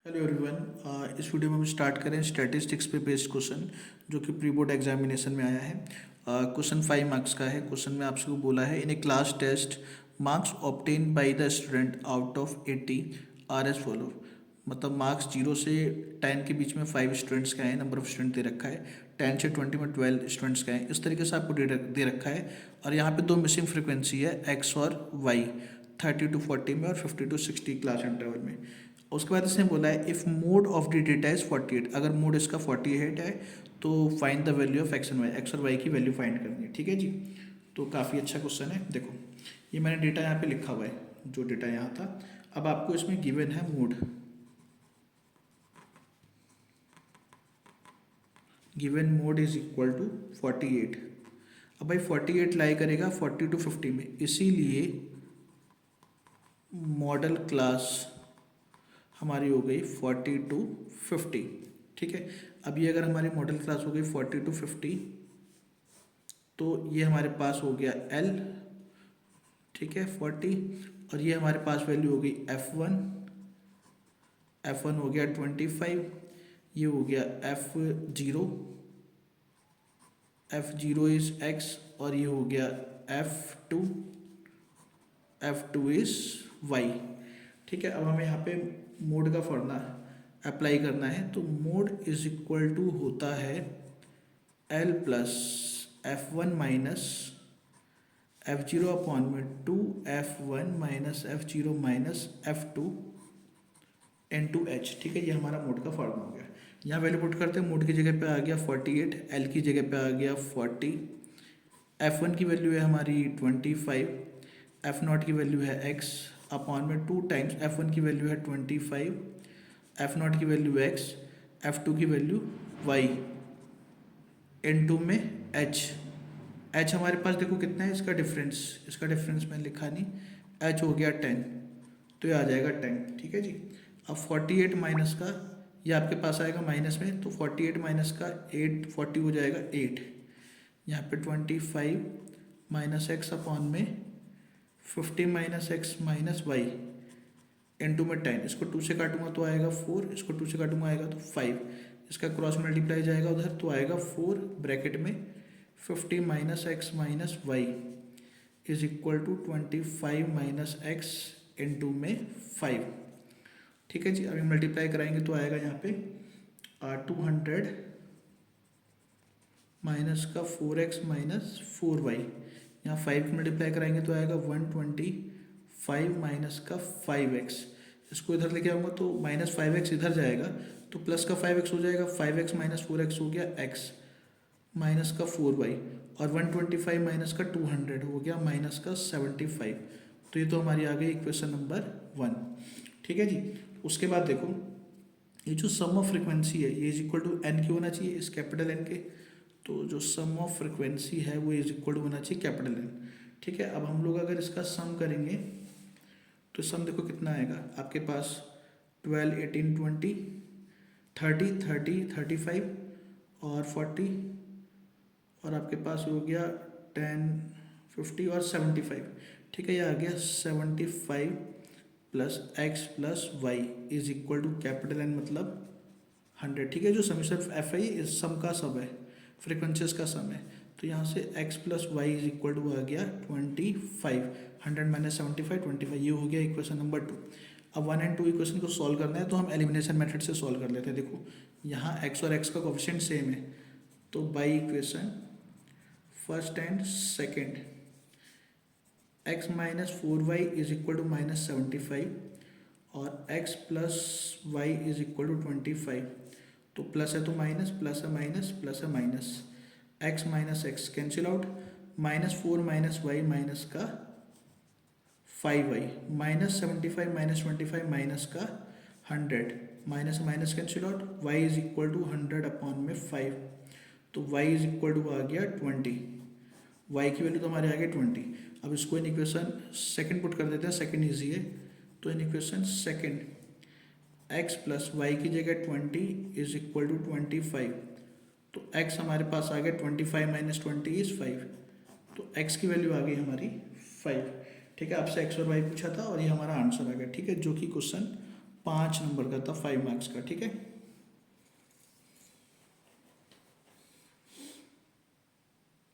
Hello everyone, इस video में हम स्टार्ट करें स्टैटिस्टिक्स पे बेस्ड क्वेश्चन जो कि प्री बोर्ड एग्जामिनेशन में आया है। क्वेश्चन 5 मार्क्स का है। क्वेश्चन में आपसे को बोला है in a class test marks obtain by the student out of 80 are as follow. मतलब मार्क्स 0 से 10 के बीच में 5 स्टूडेंट्स का है, नंबर ऑफ स्टूडेंट दे रखा है। 10 से 20 में 12 स्टूडेंट्स का है। इस तरीके से आपको दे रखा है और यहाँ पे दो मिसिंग फ्रिक्वेंसी है एक्स और वाई, 30 to 40 में और 50 to 60 क्लास इंटरवल में। उसके बाद इसने बोला है if mode of the data is 48, अगर मोड इसका 48 है तो find the value of x and y, x और वाई की वैल्यू फाइंड करनी है। ठीक है जी, तो काफ़ी अच्छा क्वेश्चन है। देखो ये मैंने डेटा यहाँ पे लिखा हुआ है, जो डेटा यहाँ था। अब आपको इसमें गिवन है mode, given mode is equal to 48। अब भाई 48 लाई करेगा 40 to 50 में, इसीलिए मॉडल क्लास हमारी हो गई 40 to 50। ठीक है, अब ये अगर हमारी मॉडल क्लास हो गई 40 to 50 तो ये हमारे पास हो गया L, ठीक है 40, और ये हमारे पास वैल्यू हो गई F1, F1 हो गया 25, ये हो गया F0, F0 इज X, और ये हो गया F2, F2 इज Y। ठीक है, अब हमें यहाँ पे मोड का फॉर्मूला अप्लाई करना है, तो मोड इज इक्वल टू होता है L plus F1 minus F0 upon में 2F1 minus F0 minus F2 into H। ठीक है, ये हमारा मोड का फॉर्मूला हो गया। यहाँ वैल्यू पुट करते हैं, मोड की जगह पे आ गया 48, L की जगह पे आ गया 40, F1 की वैल्यू है हमारी 25, F0 की वैल्यू है X अपॉन में 2 टाइम्स F1 की वैल्यू है 25, F0 की वैल्यू X, F2 की वैल्यू Y इनटू में H हमारे पास देखो कितना है इसका डिफरेंस मैंने लिखा नहीं, H हो गया 10, तो ये आ जाएगा 10। ठीक है जी, अब 48 माइनस का ये आपके पास आएगा माइनस में, तो 48 माइनस का 40 हो जाएगा 8, यहाँ पे 25 माइनस एक्स अपॉन में 50 minus x minus y into में 10। इसको 2 से काटूंगा तो आएगा 4, इसको 2 से काटूंगा आएगा तो 5, इसका क्रॉस मल्टीप्लाई जाएगा उधर तो आएगा 4 ब्रैकेट में 50 minus x minus y is equal to 25 minus x into में 5। ठीक है जी, अभी मल्टीप्लाई कराएंगे तो आएगा यहाँ पे 200 माइनस का 4x माइनस 4y, यहाँ 5 मल्टीप्लाई कराएंगे तो आएगा 125 माइनस का 5x। इसको इधर लेके आऊँगा तो माइनस 5x इधर जाएगा तो प्लस का 5x हो जाएगा, 5x माइनस 4x हो गया x माइनस का 4y, और 125 माइनस का 200 हो गया माइनस का 75। तो ये तो हमारी आ गई इक्वेशन नंबर 1। ठीक है जी, उसके बाद देखो ये जो सम ऑफ फ्रिक्वेंसी है ये इज इक्वल टू एन की होना चाहिए, इस कैपिटल एन के। तो जो सम ऑफ फ्रिक्वेंसी है वो इज इक्वल टू होना चाहिए कैपिटल एन। ठीक है, अब हम लोग अगर इसका सम करेंगे तो सम देखो कितना आएगा आपके पास, 12, 18, 20, 30, 30, 35 और 40, और आपके पास हो गया 10, 50 और 75। ठीक है, ये आ गया 75 plus x plus y is equal to capital N मतलब 100। ठीक है, जो समीशन एफ आई इस सम का सब है, फ्रिक्वेंसीज का सम है, तो यहाँ से x plus y is equal to आ गया 25, 100 माइनस 75 25, ये हो गया इक्वेशन नंबर 2। अब 1 और 2 इक्वेशन को सॉल्व करना है तो हम एलिमिनेशन मेथड से सॉल्व कर लेते हैं। देखो यहाँ x और x का कोफिशिएंट सेम है, तो by equation first and second x minus 4y is equal to minus 75 और x plus y is equal to 25, तो प्लस है तो माइनस, प्लस है माइनस, प्लस है minus, x minus x cancel out, minus 4 minus y minus का 5y, minus 75 minus 25 minus का 100, minus minus cancel out, y is equal to 100 upon में 5, तो y is equal to आ गया 20, y की value तो हमारे आ गई 20। अब इसको इन इक्वेशन सेकंड पुट कर देते हैं, सेकंड ईजी है, तो in equation second x plus y की जगह 20 इज इक्वल टू 25, तो x हमारे पास आ गया 25 माइनस 20 इज 5, तो x की वैल्यू आ गई हमारी 5। ठीक है, आपसे x और y पूछा था और ये हमारा आंसर आ गया। ठीक है, जो कि क्वेश्चन 5 नंबर का था, 5 मार्क्स का, ठीक है।